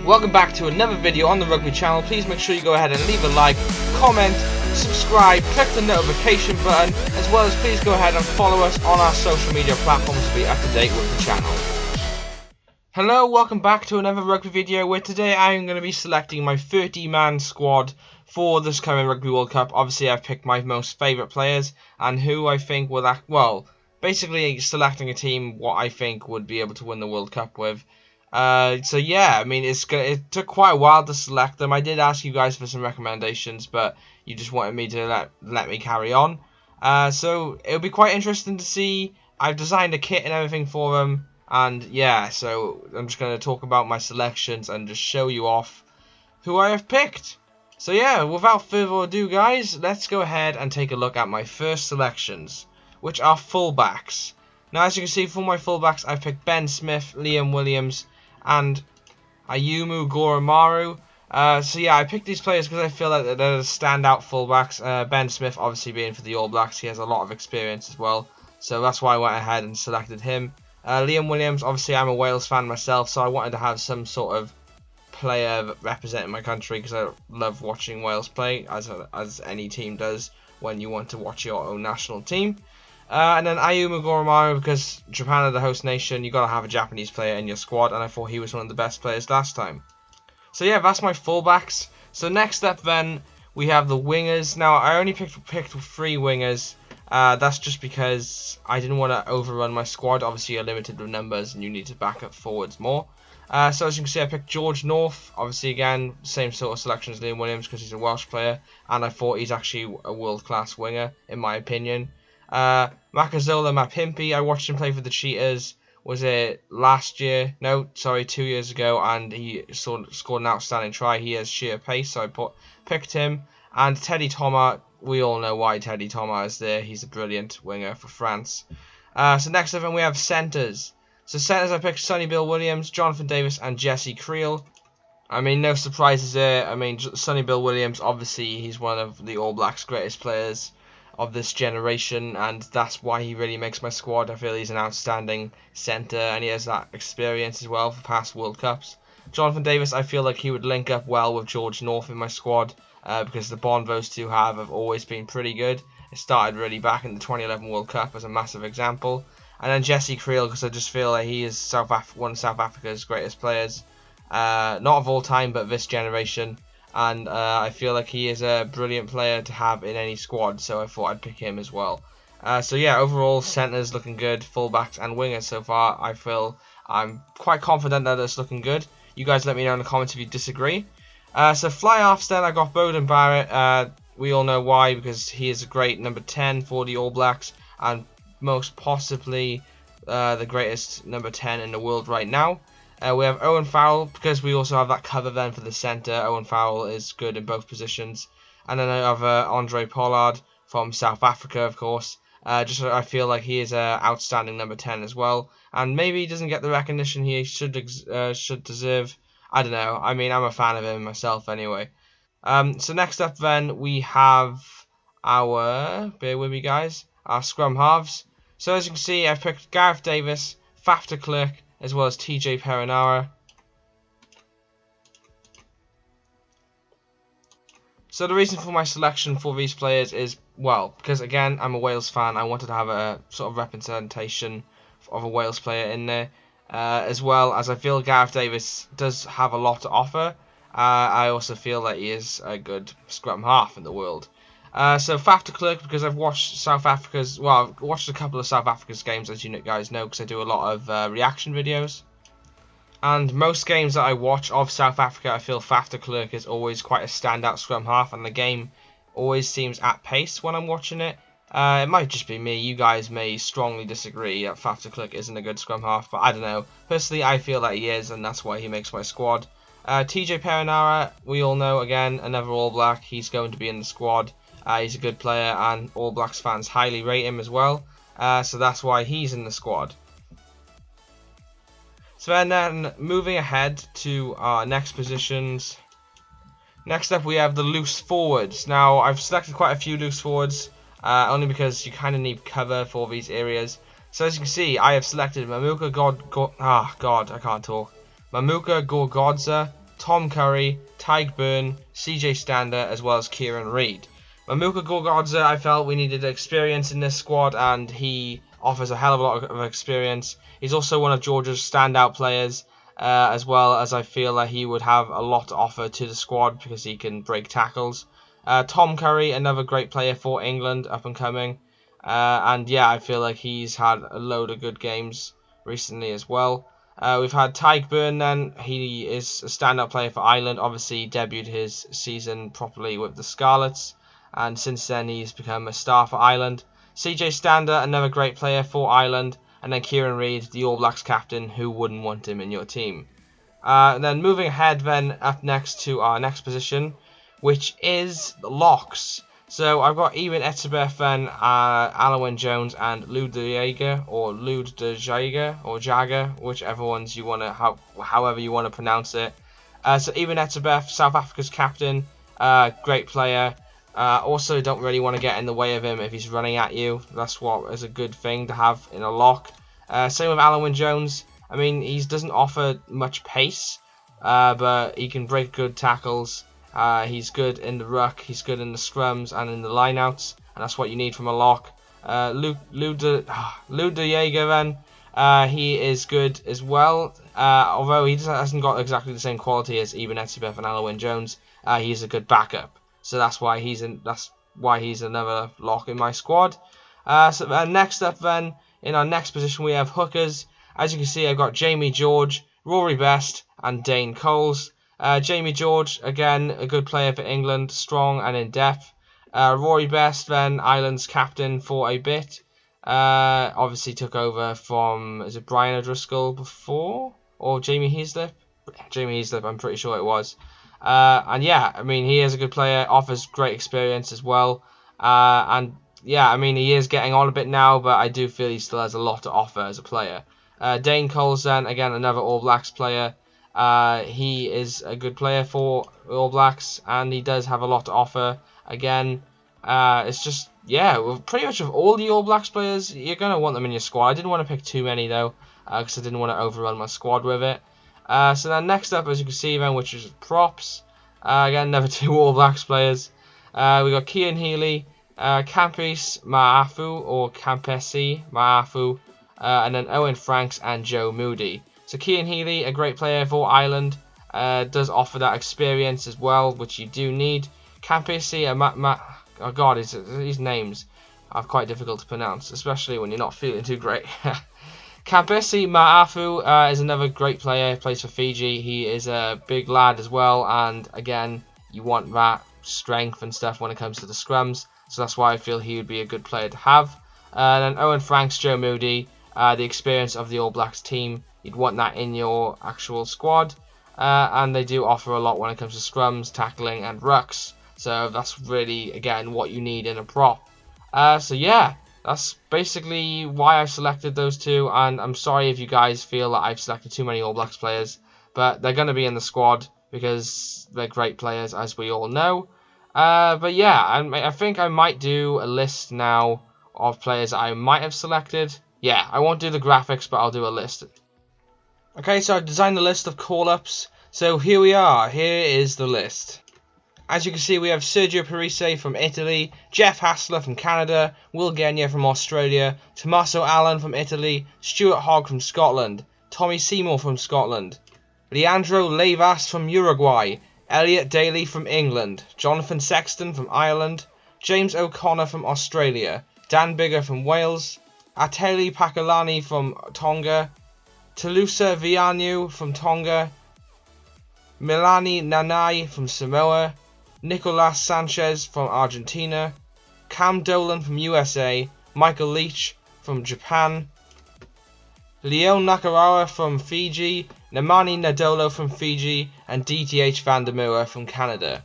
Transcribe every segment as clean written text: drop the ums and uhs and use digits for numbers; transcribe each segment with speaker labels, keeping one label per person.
Speaker 1: Welcome back to another video on the Rugby channel. Please make sure you go ahead and leave a like, comment, subscribe, click the notification button, as well as please go ahead and follow us on our social media platforms to be up to date with the channel. Hello, welcome back to another rugby video where today I am going to be selecting my 30-man squad for this coming Rugby World Cup. Obviously I've picked my most favourite players and who I think will act well. Basically selecting a team what I think would be able to win the World Cup with. So yeah, I mean it took quite a while to select them. I did ask you guys for some recommendations, but you just wanted me to let me carry on. So it'll be quite interesting to see. I've designed a kit and everything for them, and yeah, so I'm just going to talk about my selections and just show you off who I have picked. So yeah, without further ado guys, let's go ahead and take a look at my first selections, which are fullbacks. Now as you can see, for my fullbacks I've picked Ben Smith, Liam Williams and Ayumu Goromaru. So yeah, I picked these players because I feel like they're the standout fullbacks. Ben Smith obviously being for the All Blacks, he has a lot of experience as well, so that's why I went ahead and selected him. Liam Williams, obviously I'm a Wales fan myself, so I wanted to have some sort of player representing my country because I love watching Wales play, as any team does when you want to watch your own national team. And then Ayumu Goromaru, because Japan are the host nation, you got to have a Japanese player in your squad, and I thought he was one of the best players last time. So yeah, that's my fullbacks. So next up then, we have the wingers. Now I only picked 3 wingers. That's just because I didn't want to overrun my squad. Obviously you're limited with numbers and you need to back up forwards more. So as you can see, I picked George North. Obviously again, same sort of selection as Liam Williams because he's a Welsh player, and I thought he's actually a world-class winger in my opinion. Makazola Mapimpi, I watched him play for the Cheetahs, was it last year? No, sorry, 2 years ago, and he scored an outstanding try. He has sheer pace, so I picked him. And Teddy Thomas, we all know why Teddy Thomas is there. He's a brilliant winger for France. So next up, we have centres. So centres, I picked Sonny Bill Williams, Jonathan Davis, and Jesse Creel. I mean, no surprises there. I mean, Sonny Bill Williams, obviously, he's one of the All Blacks' greatest players of this generation, and that's why he really makes my squad. I feel he's an outstanding centre, and he has that experience as well for past World Cups. Jonathan Davis, I feel like he would link up well with George North in my squad, because the bond those two have always been pretty good. It started really back in the 2011 World Cup as a massive example. And then Jesse Creel, because I just feel like he is one of South Africa's greatest players, not of all time, but this generation. And I feel like he is a brilliant player to have in any squad, so I thought I'd pick him as well. So yeah, overall, centres looking good, fullbacks and wingers so far. I'm quite confident that it's looking good. You guys let me know in the comments if you disagree. So fly-offs then, I got Beauden Barrett. We all know why, because he is a great number 10 for the All Blacks, and most possibly the greatest number 10 in the world right now. We have Owen Farrell, because we also have that cover then for the centre. Owen Farrell is good in both positions. And then I have Andre Pollard from South Africa, of course. I feel like he is an outstanding number 10 as well. And maybe he doesn't get the recognition he should deserve. I don't know. I mean, I'm a fan of him myself anyway. So next up then, we have bear with me guys, our scrum halves. So as you can see, I've picked Gareth Davis, Faf de Klerk, as well as TJ Perenara. So the reason for my selection for these players is, well, because again, I'm a Wales fan, I wanted to have a sort of representation of a Wales player in there, as well as I feel Gareth Davis does have a lot to offer. I also feel that he is a good scrum half in the world. So Faf de Klerk, because I've watched I've watched a couple of South Africa's games, as you guys know, because I do a lot of reaction videos. And most games that I watch of South Africa, I feel Faf de Klerk is always quite a standout scrum half, and the game always seems at pace when I'm watching it. It might just be me. You guys may strongly disagree that Faf de Klerk isn't a good scrum half, but I don't know. Personally, I feel that he is, and that's why he makes my squad. TJ Perenara, we all know, again, another All Black. He's going to be in the squad. He's a good player, and All Blacks fans highly rate him as well. So that's why he's in the squad. So then moving ahead to our next positions. Next up we have the loose forwards. Now I've selected quite a few loose forwards, only because you kind of need cover for these areas. So as you can see, I have selected Mamuka Gorgodza, Tom Curry, Tyke Byrne, CJ Stander, as well as Kieran Reid. Mamuka Gorgodze, I felt we needed experience in this squad, and he offers a hell of a lot of experience. He's also one of Georgia's standout players, as well as I feel that he would have a lot to offer to the squad because he can break tackles. Tom Curry, another great player for England, up and coming. And yeah, I feel like he's had a load of good games recently as well. We've had Tyke Byrne then. He is a standout player for Ireland. Obviously, he debuted his season properly with the Scarlets, and since then he's become a star for Ireland. CJ Stander, another great player for Ireland. And then Kieran Reid, the All Blacks captain. Who wouldn't want him in your team? Then moving ahead then, up next to our next position, which is the locks. So I've got Eben Etzebeth and Alwyn Jones and Lude de Jager, or Lude de Jager, or Jagger, whichever ones you want to, however you want to pronounce it. So Eben Etzebeth, South Africa's captain, great player. Also don't really want to get in the way of him if he's running at you. That's what is a good thing to have in a lock. Same with Alwyn Jones. I mean, he doesn't offer much pace, but he can break good tackles. He's good in the ruck, he's good in the scrums and in the lineouts, and that's what you need from a lock. Lude de Jager then, he is good as well, although he hasn't got exactly the same quality as Eben Etzebeth and Alwyn Jones. He's a good backup, so that's why he's another lock in my squad. So next up then, in our next position we have hookers. As you can see, I've got Jamie George, Rory Best and Dane Coles. Jamie George, again, a good player for England, strong and in depth. Rory Best, then Ireland's captain for a bit. Obviously took over from, is it Brian O'Driscoll before? Or Jamie Heaslip? Jamie Heaslip, I'm pretty sure it was. And yeah, I mean, he is a good player, offers great experience as well. And yeah, I mean, he is getting on a bit now, but I do feel he still has a lot to offer as a player. Dane Coles, then, again, another All Blacks player. He is a good player for All Blacks, and he does have a lot to offer. Again, it's just, yeah, well, pretty much of all the All Blacks players, you're going to want them in your squad. I didn't want to pick too many, though, because I didn't want to overrun my squad with it. So then next up, as you can see, then, which is props. Again, another two All Blacks players. We got Cian Healy, Campes Maafu, or Campesi Maafu, and then Owen Franks and Joe Moody. So Cian Healy, a great player for Ireland, does offer that experience as well, which you do need. Campesi, oh god, these names are quite difficult to pronounce, especially when you're not feeling too great. Campesi Maafu is another great player, plays for Fiji. He is a big lad as well, and again, you want that strength and stuff when it comes to the scrums, so that's why I feel he would be a good player to have. And then Owen Franks, Joe Moody, the experience of the All Blacks team. You'd want that in your actual squad, and they do offer a lot when it comes to scrums, tackling and rucks, so that's really, again, what you need in a prop. So yeah, that's basically why I selected those two, and I'm sorry if you guys feel that I've selected too many All Blacks players, but they're going to be in the squad because they're great players, as we all know. But yeah, I think I might do a list now of players I might have selected. Yeah, I won't do the graphics, but I'll do a list. Okay, so I've designed a list of call-ups. So here we are. Here is the list. As you can see, we have Sergio Parise from Italy, Jeff Hassler from Canada, Will Genia from Australia, Tommaso Allen from Italy, Stuart Hogg from Scotland, Tommy Seymour from Scotland, Leandro Levas from Uruguay, Elliot Daly from England, Jonathan Sexton from Ireland, James O'Connor from Australia, Dan Bigger from Wales, Ateli Pakalani from Tonga, Talusa Vianu from Tonga, Milani Nanai from Samoa, Nicolas Sanchez from Argentina, Cam Dolan from USA, Michael Leach from Japan, Leon Nakarawa from Fiji, Nemani Nadolo from Fiji, and DTH Vandermeer from Canada.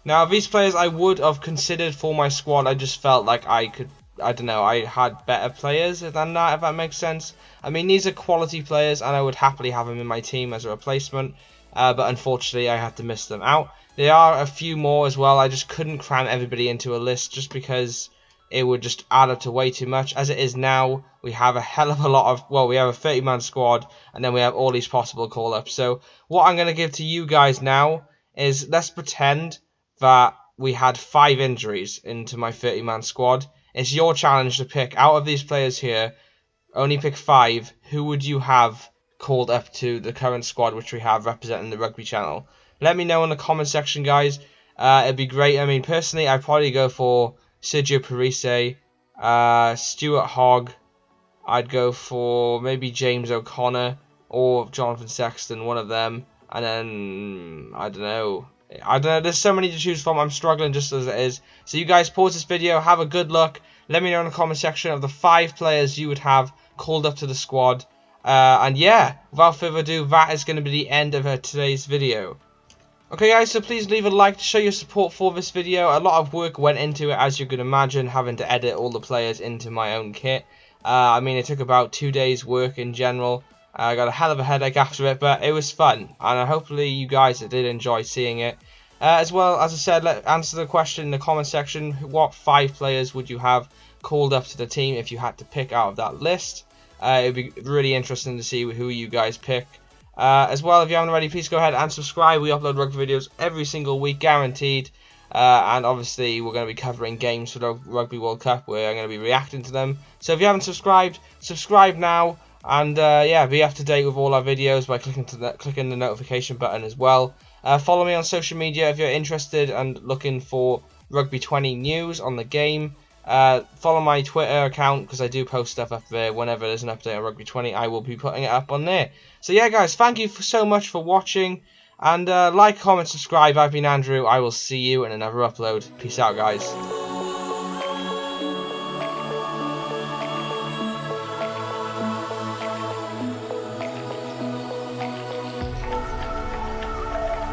Speaker 1: Now, these players I would have considered for my squad. I just felt like I had better players than that, if that makes sense. I mean, these are quality players, and I would happily have them in my team as a replacement, but unfortunately I had to miss them out. There are a few more as well. I just couldn't cram everybody into a list just because it would just add up to way too much. As it is now, we have a hell of a lot of, well, we have a 30-man squad, and then we have all these possible call-ups. So what I'm going to give to you guys now is, let's pretend that we had 5 injuries into my 30-man squad. It's your challenge to pick, out of these players here, only pick 5, who would you have called up to the current squad which we have representing the Rugby channel? Let me know in the comment section, guys. It'd be great. I mean, personally, I'd probably go for Sergio Parise, Stuart Hogg. I'd go for maybe James O'Connor or Jonathan Sexton, one of them. And then, I don't know. There's so many to choose from. I'm struggling just as it is. So you guys pause this video, have a good look. Let me know in the comment section of the 5 players you would have called up to the squad. And yeah, without further ado, that is going to be the end of today's video. Okay guys, so please leave a like to show your support for this video. A lot of work went into it, as you can imagine, having to edit all the players into my own kit. I mean, it took about 2 days work in general. I got a hell of a headache after it, but it was fun, and hopefully you guys did enjoy seeing it. As well, as I said, answer the question in the comment section. What 5 players would you have called up to the team if you had to pick out of that list? It would be really interesting to see who you guys pick. As well, if you haven't already, please go ahead and subscribe. We upload rugby videos every single week, guaranteed. And obviously, we're going to be covering games for the Rugby World Cup, where I'm going to be reacting to them. So if you haven't subscribed, subscribe now. And yeah, be up to date with all our videos by clicking the notification button as well. Follow me on social media if you're interested and looking for Rugby 20 news on the game. Follow my Twitter account, because I do post stuff up there. Whenever there's an update on Rugby 20, I will be putting it up on there. So yeah guys, thank you so much for watching, and like, comment, subscribe. I've been Andrew. I will see you in another upload. Peace out guys.